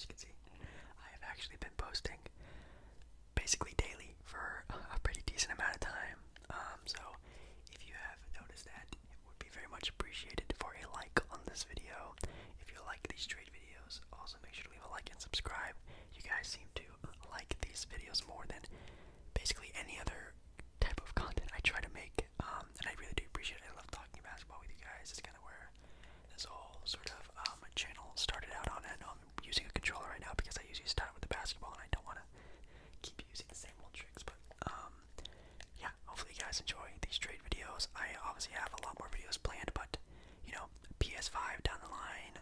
as you can see, I have actually been posting basically daily for a pretty decent amount of time. So if you have noticed that, it would be very much appreciated for a like on this video. If you like these trade videos, also make sure to leave a like and subscribe. You guys seem to like these videos more than basically any other type of content I try to make, and I really do appreciate it. I love talking basketball with you guys. It's kind of where this whole sort of channel started out on, and I'm using a controller right now because I usually start with the basketball and I don't want to keep using the same old tricks. But yeah, hopefully you guys enjoy these trade videos. I obviously have a lot more videos planned, but you know, PS5 down the line,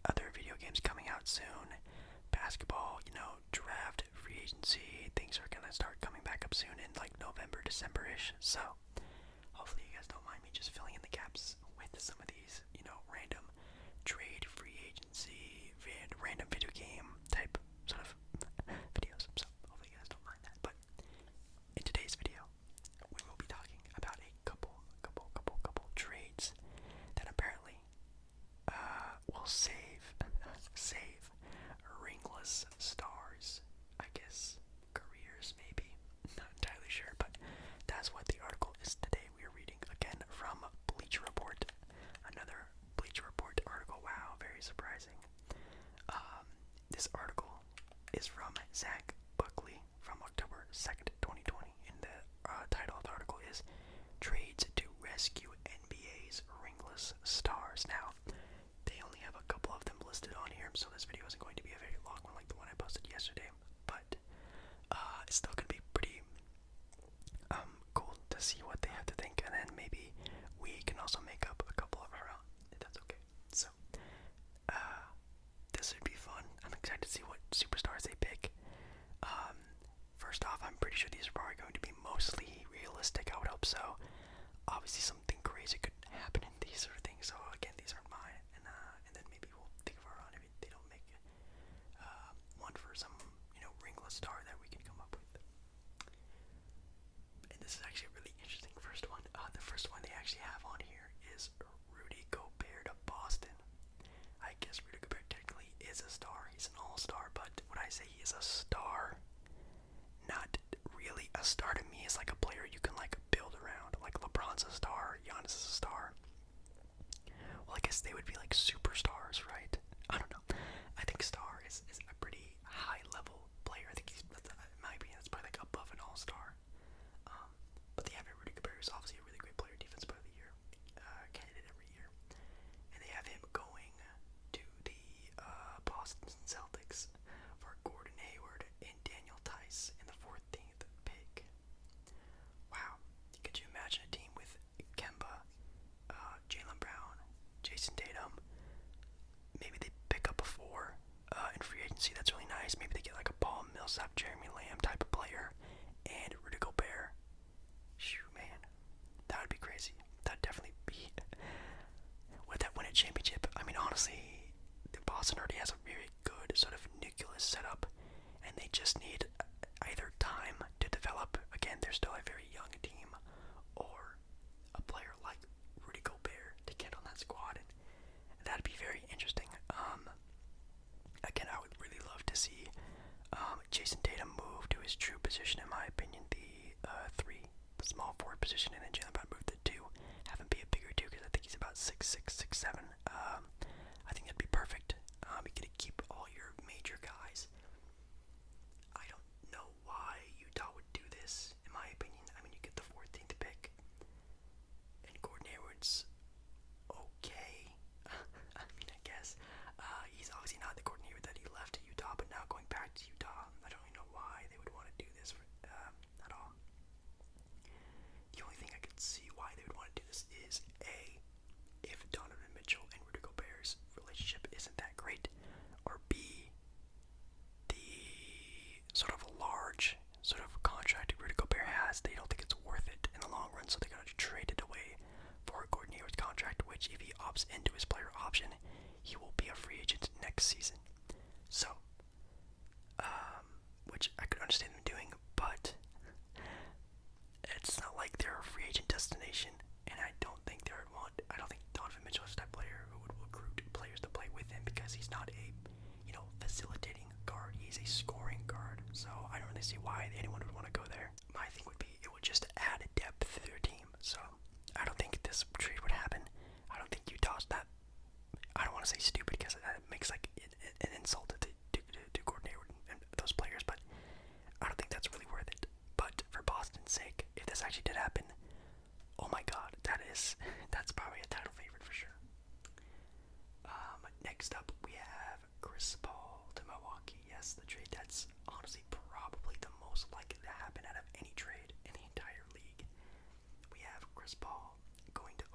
other video games coming out soon, basketball, you know, draft, free agency, things are gonna start coming back up soon in like November, December-ish. So hopefully you guys don't mind me just filling in the gaps with some of these, you know, random trade, free agency, random video game type sort of videos. So hopefully you guys don't mind that. But in today's video, we will be talking about a couple trades that apparently will save Ringless stars, I guess, careers maybe, not entirely sure, but that's what the article is today. We are reading again from Bleacher Report, another Bleacher Report article. Wow, very surprising. This article is from Zach Buckley from October 2nd, 2020, and the title of the article is Trades to Rescue NBA's Ringless Stars. Now, they only have a couple of them listed on here, so this video isn't going to be a very long one like the one I posted yesterday, but it's still going to be pretty cool to see what they have to think, and then maybe we can also make up a couple of our own, if that's okay. So, this would be fun. I'm excited to see what superstars they pick. First off, I'm pretty sure these are probably going to be mostly realistic. I would hope so. Obviously, something crazy could happen in these sort of things. So again, these aren't mine, and then maybe we'll think of our own if they don't make one for some, you know, Ringless star that we can come up with. And this is actually a really interesting first one. The first one they actually have on here is Rudy Gobert to Boston. I guess Rudy Gobert technically is a star. He's an all-star, but when I say he is a star, not really a star to me. Is like a player you can like build around. Like LeBron's a star, Giannis is a star. Well, I guess they would be like superstars, right? I don't know. I think star is a pretty high level player. I think he's, in my opinion, that's probably like above an all-star. But they have Rudy Gobert, who's obviously a really great player, defense player of the year, candidate every year. And they have him going to the Boston Celtics for Gordon Hayward and Daniel Tice in the 14th pick. Wow. Could you imagine a team with Kemba, Jaylen Brown, Jason Tatum? Maybe they pick up a 4 in free agency. That's really nice. Maybe they get like a Paul Millsap, Jeremy Lamb type of player, and Rudy Gobert. Shoo, man. That would be crazy. That'd definitely be... Would that win a championship? I mean, honestly, Boston already has a very good sort of nucleus set up, and they just need either time to develop. Again, they're still a very young team, or a player like Rudy Gobert to get on that squad, and that'd be very interesting. Again, I would really love to see Jason Tatum move to his true position, in my opinion, the small forward position, and then Jaylen Brown move to 2, have him be a bigger 2, because I think he's about 6'6", 6'7". I think that'd be perfect. You get to keep all your major guys. I don't know why Utah would do this, in my opinion. I mean, you get the 14th pick, and Gordon Hayward's okay. I mean, I guess. He's obviously not the Gordon Hayward that he left to Utah, but now going back to Utah, I don't really know why they would want to do this at all. The only thing I could see why they would want to do this is A, if Donovan Mitchell and Rudy Gobert's relationship isn't that great, or B, the sort of large sort of contract Rudy Gobert has, they don't think it's worth it in the long run, so they're going to trade it away for Gordon Hayward's contract, which if he opts into his player option, he will be a free agent next season. So, which I could understand them doing, but it's not like they're a free agent destination, and I don't think Donovan Mitchell is the type of player who would recruit players to play with him, because he's not a, facilitating so I don't really see why anyone would want to go there. My thing would be it would just add depth to their team, so I don't think this trade would happen. I don't think Utah's that. I don't want to say stupid because that makes like an insult to coordinate and those players, but I don't think that's really worth it. But for Boston's sake, if this actually did happen, oh my God, that's probably a title favorite for sure. Next up, we have Chris Paul to Milwaukee. Yes, the trade that's honestly probably the most likely to happen out of any trade in the entire league. We have Chris Paul going to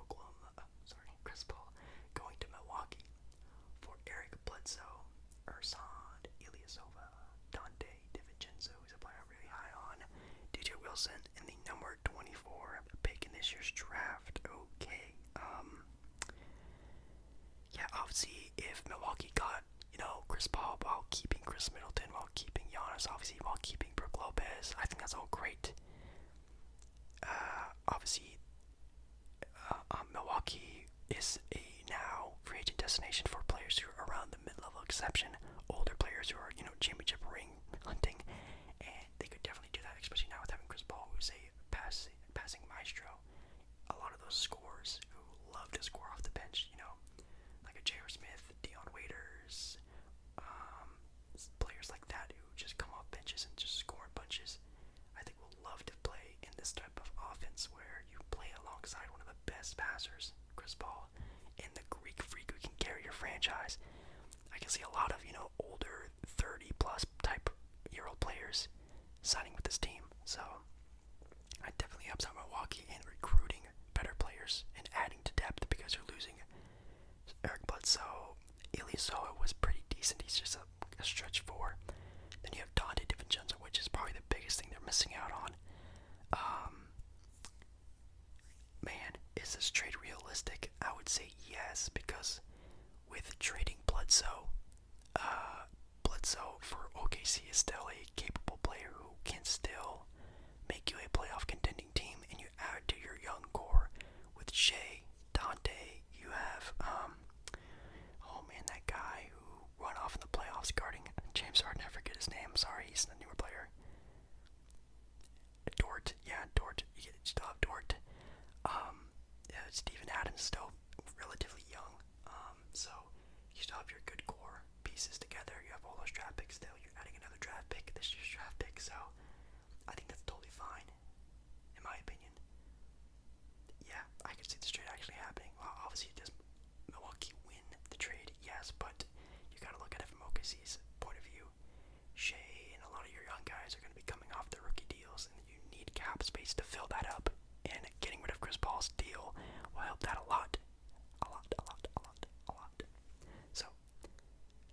Chris Paul going to Milwaukee for Eric Bledsoe, Ersan Ilyasova, Dante DiVincenzo, who's a player I'm really high on, DJ Wilson, and the number 24 pick in this year's draft. Okay, yeah, obviously, if Milwaukee got, Chris Paul while keeping Chris Middleton, while keeping Giannis, obviously while keeping Brook Lopez, I think that's all great. Obviously, Milwaukee is a now free agent destination for players who are around the mid-level exception, older players who are, championship ring hunting, and they could definitely do that, especially now with having Chris Paul, who's a passing maestro. A lot of those scorers who love to score off the bench, like a J.R. Smith, Dion Waiters, players like that who just come off benches and just score in bunches, I think will love to play in this type of offense where you play alongside one of the best passers, Chris Paul, and the Greek freak who can carry your franchise. I can see a lot of, older 30-plus type year-old players signing with this team, so I definitely helps out Milwaukee in recruiting better players and adding to depth because you're losing Eric Bledsoe. Ilyasova was pretty decent. He's just a stretch four. Then you have Dante DiVincenzo, which is probably the biggest thing they're missing out on. Man, is this trade realistic? I would say yes, because with trading Bledsoe, Bledsoe for OKC is still a capable player who can still make you a playoff contending team, and you add to your young core with Shea, Dante, you have, that guy who went off in the playoffs guarding James Harden, I forget his name, sorry, he's the newer player. Dort. You still have Dort. Steven Adams is still relatively young, so you still have your good core pieces together. You have all those draft picks still. You're adding another draft pick, this year's draft pick, so I think that's totally fine, in my opinion. Yeah, I could see this trade actually happening. Well, obviously, does Milwaukee win the trade? Yes, but you gotta look at it from OKC's point of view. Shea and a lot of your young guys are going to be coming off their rookie deals, and you need cap space to fill that up, and getting rid of Chris Paul's deal will help that a lot. So,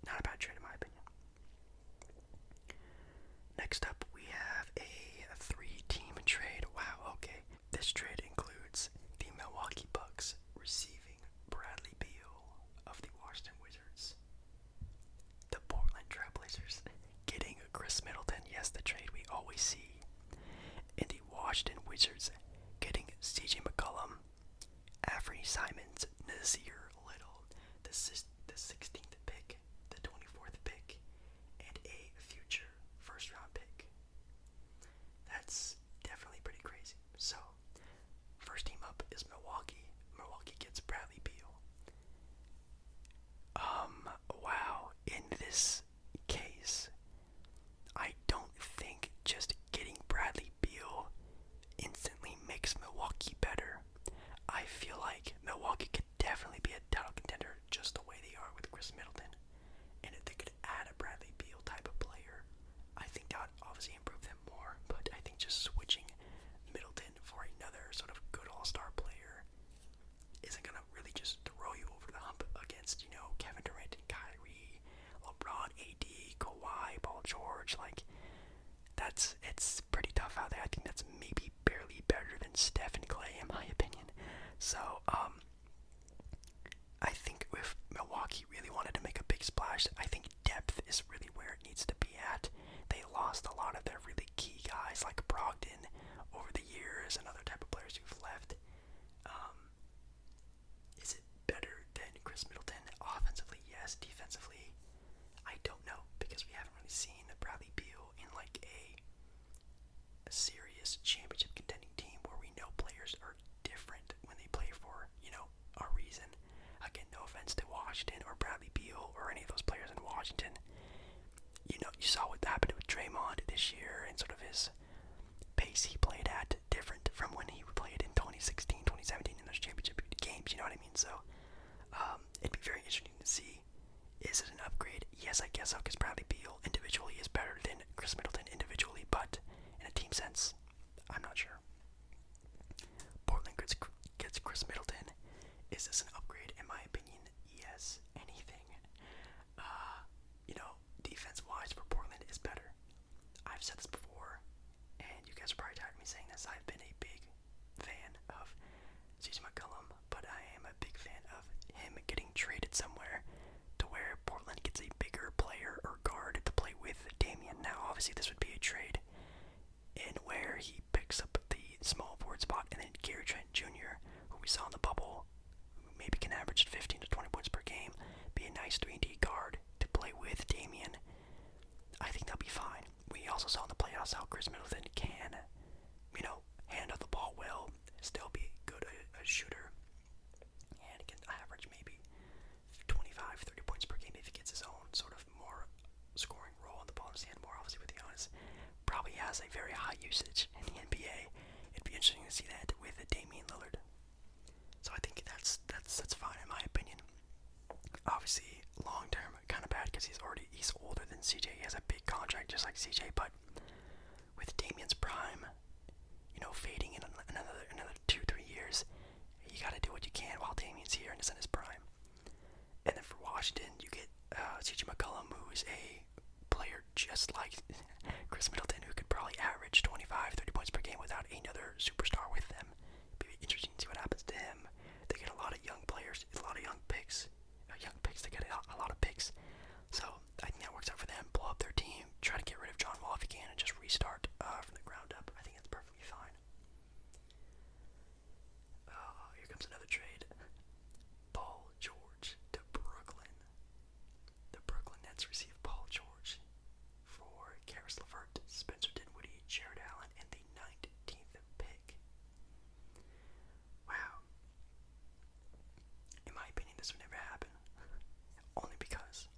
not a bad trade in my opinion. Next up, we have a 3-team trade. Wow, okay. This trade includes the Milwaukee Bucks receiving Bradley Beal of the Washington Wizards, the Portland Trailblazers getting Chris Middleton, yes, the trade we always see, and the Washington Wizards getting CJ McCollum, Anthony Simons, Nazir Little, the 16th pick, the 24th pick, and a future first-round pick. That's definitely pretty crazy. So, first team up is Milwaukee. Milwaukee gets Bradley Beal. Wow. In this case, I don't think just getting Bradley Beal instantly makes Milwaukee better. I feel like Milwaukee could definitely be a title contender just the way they are with Chris Middleton. And if they could add a Bradley Beal type of player, I think that would obviously improve them more. But I think just switching Middleton for another sort of good all-star player isn't going to really just throw you over the hump against, Kevin Durant and Kyrie, LeBron, AD, Kawhi, Paul George. Like, it's pretty tough out there. I think that's maybe barely better than Steph and Clay, in my opinion. So, I think if Milwaukee really wanted to make a big splash, I think depth is really where it needs to be at. They lost a lot of their really key guys like Brogdon over the years and other type of players who've left. Is it better than Chris Middleton? Offensively, yes. Defensively, I don't know, because we haven't really seen Bradley Beal in like like a serious championship contending team where we know players are different when they play for, a reason. Again, no offense to Washington or Bradley Beal or any of those players in Washington. You saw what happened with Draymond this year and sort of his pace he played at, different from when he played in 2016, 2017 in those championship games, you know what I mean? So, it'd be very interesting to see. Is it an upgrade? Yes, I guess so, because Bradley Beal individually is better than Chris Middleton individually, but in a team sense, I'm not sure. Portland gets Chris Middleton. Is this an upgrade? In my opinion, yes. Anything, defense-wise for Portland is better. I've said this before, and you guys are probably tired of me saying this. I've been a big fan of CJ McCollum, but I am a big fan of him getting traded somewhere to where Portland gets a bigger player or guard to play with Damian. Now, obviously, this would be a trade in where he picks up the small forward spot, and then Gary Trent Jr., who we saw in the bubble, who maybe can average 15 to 20 points per game, be a nice 3D guard to play with Damian. I think that'll be fine. We also saw in the playoffs how Chris Middleton can, hand off the ball well, still be good a shooter, and can average maybe 25, 30 points per game if he gets his own sort of more scoring role on the ball. Stand more obviously with Giannis. Probably has a very high usage in the NBA. It'd be interesting to see that with Damian Lillard. So I think that's fine in my opinion. Obviously, long term, kind of bad because he's older than CJ. He has a big contract just like CJ, but with Damian's prime, fading in another 2-3 years, you got to do what you can while Damian's here and is in his prime. And then for Washington, you get CJ McCollum, who is a player just like Chris Middleton, who could probably average 25, 30 points per game without another superstar with them. It'd be interesting to see what happens to him. They get a lot of young players, a lot of young picks. They get a lot of picks. So I think that works out for them. Blow up their team, try to get rid of John Wall if you can, and just restart from the ground up. I think that's perfectly fine. Here comes another trade. Paul George to Brooklyn. The Brooklyn Nets receive Paul George for Karis LeVert, Spencer Dinwiddie, Jared Allen, and the 19th pick. Wow. In my opinion, this would never happen. Only because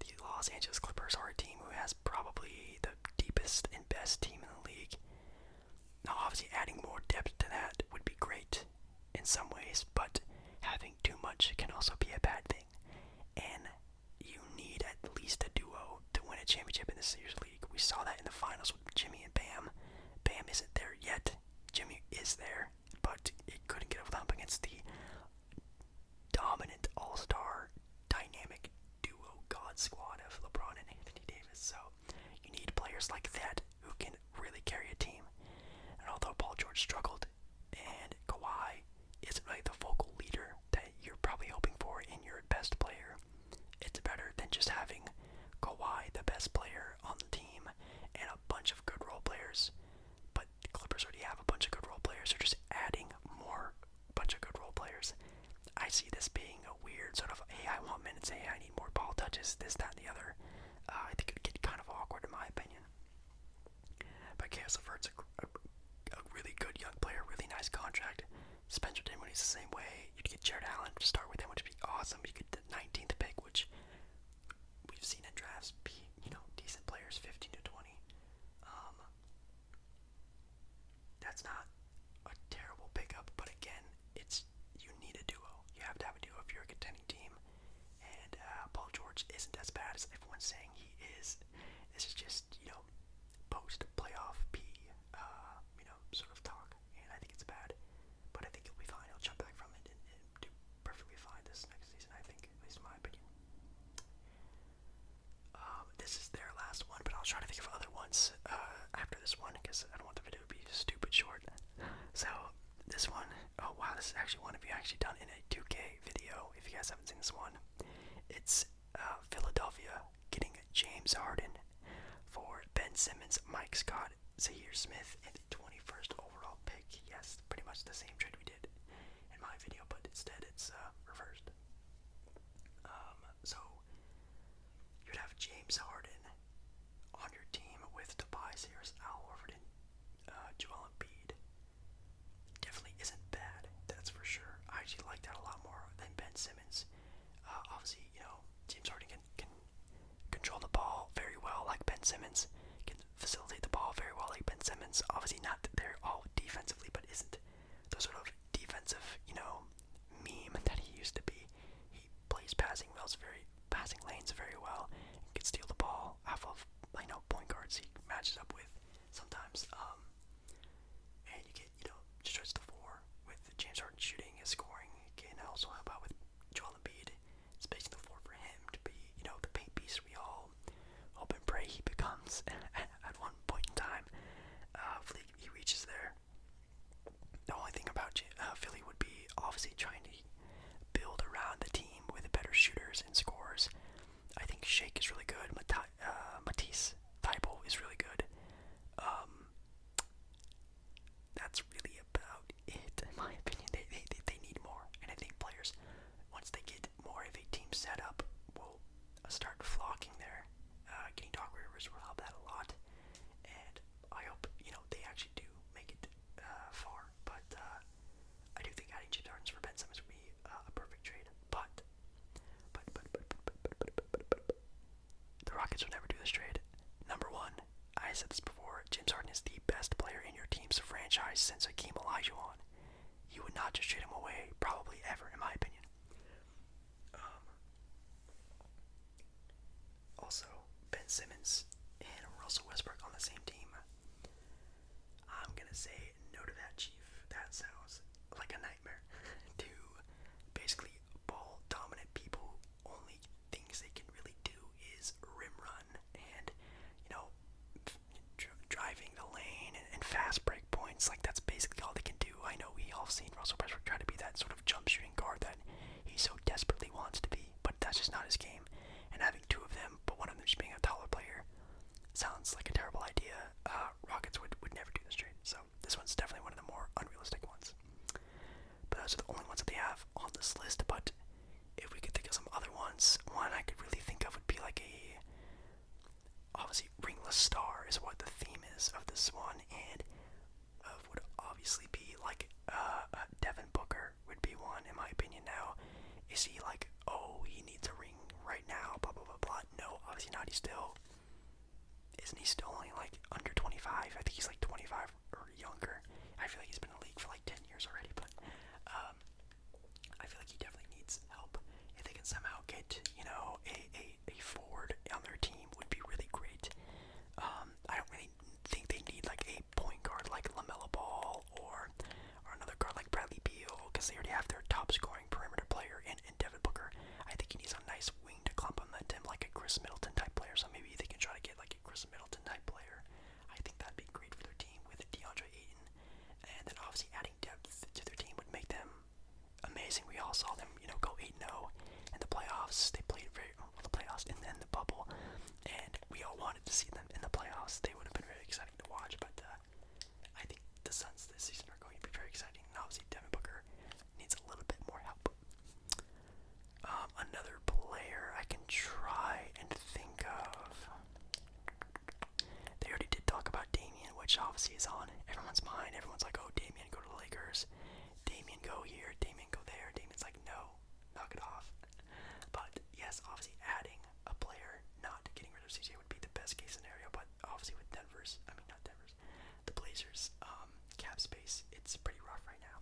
the Los Angeles Clippers are a team who has probably the deepest and best team in the league. Now, obviously, adding more depth to that would be great in some ways, but having too much can also be a bad thing. And you need at least a duo to win a championship in this year's league. We saw that in the finals with Jimmy and Bam. Bam isn't there yet. Jimmy is there, but it couldn't get over the hump against the dominant all-star dynamic duo god squad of LeBron and Anthony Davis. So you need players like that who can really carry a team. And although Paul George struggled and Kawhi isn't really the vocal leader that you're probably hoping for in your best player, it's better than just having Kawhi, the best player on the team, and a bunch of good role players. But the Clippers already have a bunch of good role players. They're just adding more bunch of good role players. I see this being a weird sort of, hey, I want minutes, hey, I need more ball touches, this, that, and the other. I think it would get kind of awkward in my opinion. But Karis LeVert's a really good young player, really nice contract. Spencer Dinwiddie's the same way. You'd get Jared Allen to start with him, which would be awesome. You get the 19th pick, which we've seen in drafts be, decent players, 15 to 20. That's not a terrible pickup, but again, you need a duo. You have to have a duo if you're a contending team. And Paul George isn't as bad as everyone's saying he is. This is just, post-playoff sort of talk. And I think it's bad. But I think he'll be fine. He'll jump back from it and do perfectly fine this next season, I think. At least in my opinion. This is their last one, but I'll try to think of other ones after this one, because I don't want the video to be stupid short. So, this one, oh wow, this is actually one of you actually done in a 2K video, if you guys haven't seen this one. It's Philadelphia getting James Harden for Ben Simmons, Mike Scott, Zahir Smith, and the 21st overall pick. Yes, pretty much the same trade we did in my video, but instead it's reversed. So you'd have James Harden on your team with Simmons can facilitate the ball very well like Ben Simmons. Obviously not there all defensively, but isn't the sort of defensive, meme that he used to be. He plays passing lanes very well, and can steal the ball off of point guards he matches up with sometimes. And you get just stretch the floor with James Harden shooting and scoring. He can also help out with Joel Embiid, spacing the floor for him to be the paint piece we all hope and pray he becomes at one point in time. Hopefully he reaches there. The only thing about Philly would be obviously trying to build around the team with better shooters and scorers. I think Shake is really good. Matisse Thybulle is really good. That's really about it, in my opinion. They need more, and I think players, once they get more of a team set up, will start flocking there. Getting Doc Rivers will help that a lot, and I hope they actually do make it far. But I do think adding James Harden for Ben Simmons would be a perfect trade. But the Rockets would never do this trade. Number one, I said this before, James Harden is the best player in your team's franchise since Hakeem Olajuwon. You would not just trade him away, probably ever, in my opinion. Also, Ben Simmons and Russell Westbrook on the same team. I'm gonna say no to that, Chief. That sounds like a nightmare. To basically ball dominant people, only things they can really do is rim run and driving the lane and fast break points. Like, that's basically all they can do. I know we all seen Russell Westbrook try to be that sort of jump shooting guard that he so desperately wants to be, but that's just not his game. And having two of them, but one of them just being a taller player, sounds like a terrible idea. Rockets would never do this trade, so this one's definitely one of the more unrealistic ones. But those are the only ones that they have on this list. But if we could think of some other ones, one I could really think of would be like obviously Ringless star is what the theme is of this one, and would obviously be like Devin Booker would be one, in my opinion. Now, is he like, oh, he needs a ring right now, blah blah blah blah? No, obviously not. Isn't he still only like under 25? I think he's like 25 or younger. I feel like he's been in the league for like 10 years already, but I feel like he definitely needs help. If they can somehow get a forward on their team, would be really great. I don't really think they need like a point guard like LaMelo Ball or another guard like Bradley Beal, because they already have their top scoring perimeter player in Devin Booker. I think he needs a nice wing to complement him, like a Chris Middleton type player. So maybe they can try to get like a Chris Middleton type player. I think that'd be great for their team with DeAndre Ayton, and then obviously adding depth to their team would make them amazing. We all saw them, go 8-0 in the playoffs. They played very well in the playoffs and then the bubble, and we all wanted to see them in the playoffs. They would have been very exciting to watch, but I think the Suns this season are going to be very exciting. And obviously, Devin Booker needs a little bit more help. Another player I can try and think of. They already did talk about Damian, which obviously is on everyone's mind. Everyone's like, oh, Damian, go to the Lakers. Damian, go here. Damian, go there. Damian's like, no, knock it off. But yes, obviously adding a player, not getting rid of CJ would be the best case scenario. But obviously with the Blazers cap space, it's pretty rough right now.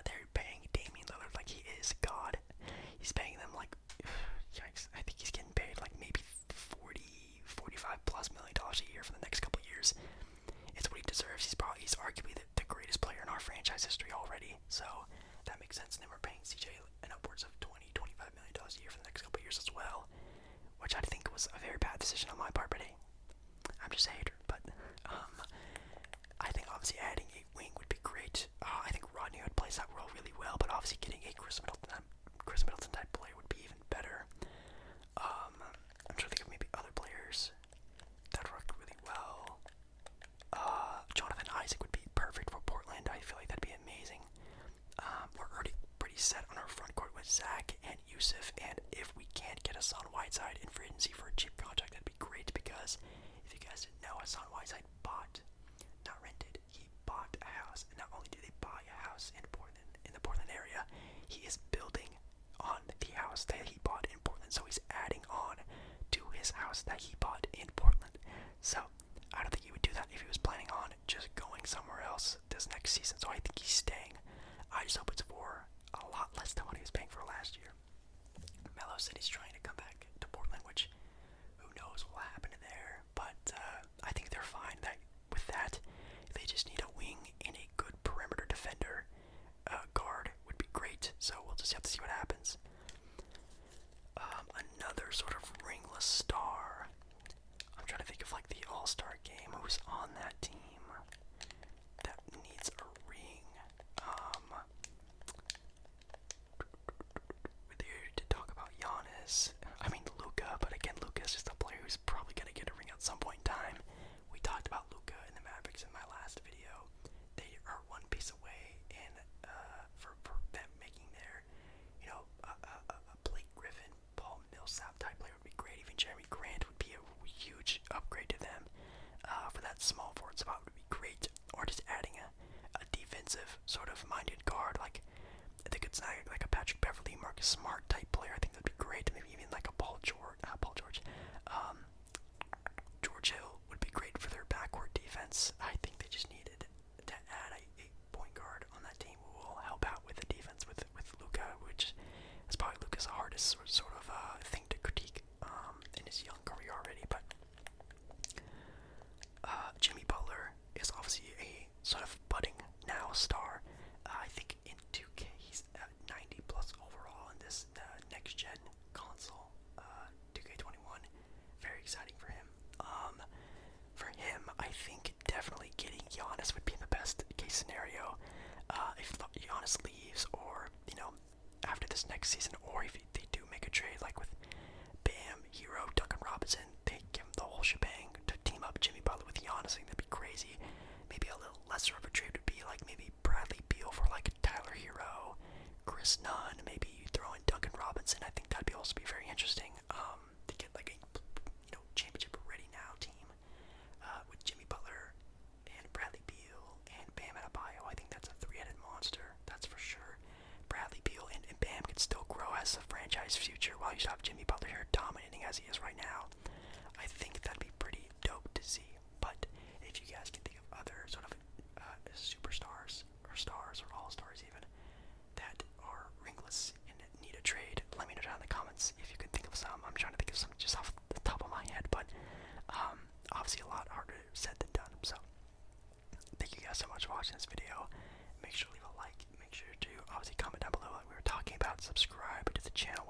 They're paying Damian Lillard like he is God. He's paying them like, yikes, I think he's getting paid like maybe $45+ million a year for the next couple years. It's what he deserves. He's arguably the greatest player in our franchise history already, so that makes sense. And then we're paying CJ an upwards of $20-25 million a year for the next couple years as well, which I think was a very bad decision on my part, but hey, I'm just a hater. But I think obviously adding a wing would be great. I think Rodney Hood plays that role really well, but obviously getting a Chris Middleton type player would be even better. I'm trying to think of maybe other players that work really well. Jonathan Isaac would be perfect for Portland. I feel like that'd be amazing. We're already pretty set on our front court with Zach and Yusuf, and if we can't get Hassan Whiteside in free agency for a cheap contract, that'd be great, because if you guys didn't know, Hassan Whiteside bought, not rented, he bought a house. And not only did they buy a house in the Portland area, he is building on the house that he bought in Portland. So he's adding on to his house that he bought in Portland. So I don't think he would do that if he was planning on just going somewhere else this next season. So I think he's staying. I just hope it's for a lot less than what he was paying for last year. Melo said he's trying to come back to Portland, which who knows what will happen there. But I think they're fine with that. They just need a wing and a good perimeter defender. Guard would be great. So we'll just have to see what happens. Another sort of ringless star. I'm trying to think of like the All-Star game. Who's on that team that needs a ring? We're here to talk about Giannis. I mean Luka, but again, Luka is just a player who's probably gonna get a ring at some point in time. We talked about Luka and the Mavericks in my last video. They are one piece away, and for them making their, a Blake Griffin, Paul Millsap type player would be great. Even Jeremy Grant would be a huge upgrade to them. For that small forward spot would be great. Or just adding a defensive sort of minded guard, like I think it's like a Patrick Beverley, Marcus Smart type player. I think that'd be great. Maybe even like a George Hill would be great for their backcourt defense. I think they just needed to add a point guard on that team who will help out with the defense with Luka, which is probably Luka's hardest sort of thing to critique in his young career already. But Jimmy Butler is obviously a sort of budding now star. I think in 2K he's at 90 plus overall in this next gen console, 2K21. Very exciting for him. I think definitely getting Giannis would be the best case scenario. If Giannis leaves, or after this next season, or if they do make a trade like with Bam, Hero, Duncan Robinson, they give him the whole shebang to team up Jimmy Butler with Giannis. I think that'd be crazy. Maybe a little lesser of a trade would be like maybe Bradley Beal for like Tyler Hero, Chris Nunn. Maybe you throw in Duncan Robinson. I think that'd be also be very interesting. To get like a championship ready now team with Jimmy Butler and Bradley Beal and Bam Adebayo. I think that's a three-headed monster. That's for sure. Bradley Beal and Bam can still grow as a franchise future while you still have Jimmy Butler here dominating as he is right now. I think that'd be pretty dope to see. But if you guys can think of other sort of superstars or stars or all-stars even that are ringless and need a trade, let me know down in the comments if you can think of some. I'm trying to think of some just off the top of my head, but obviously a lot harder said than done. So thank you guys so much for watching this video. Make sure to leave a like. Make sure to obviously comment down below like we were talking about. Subscribe to the channel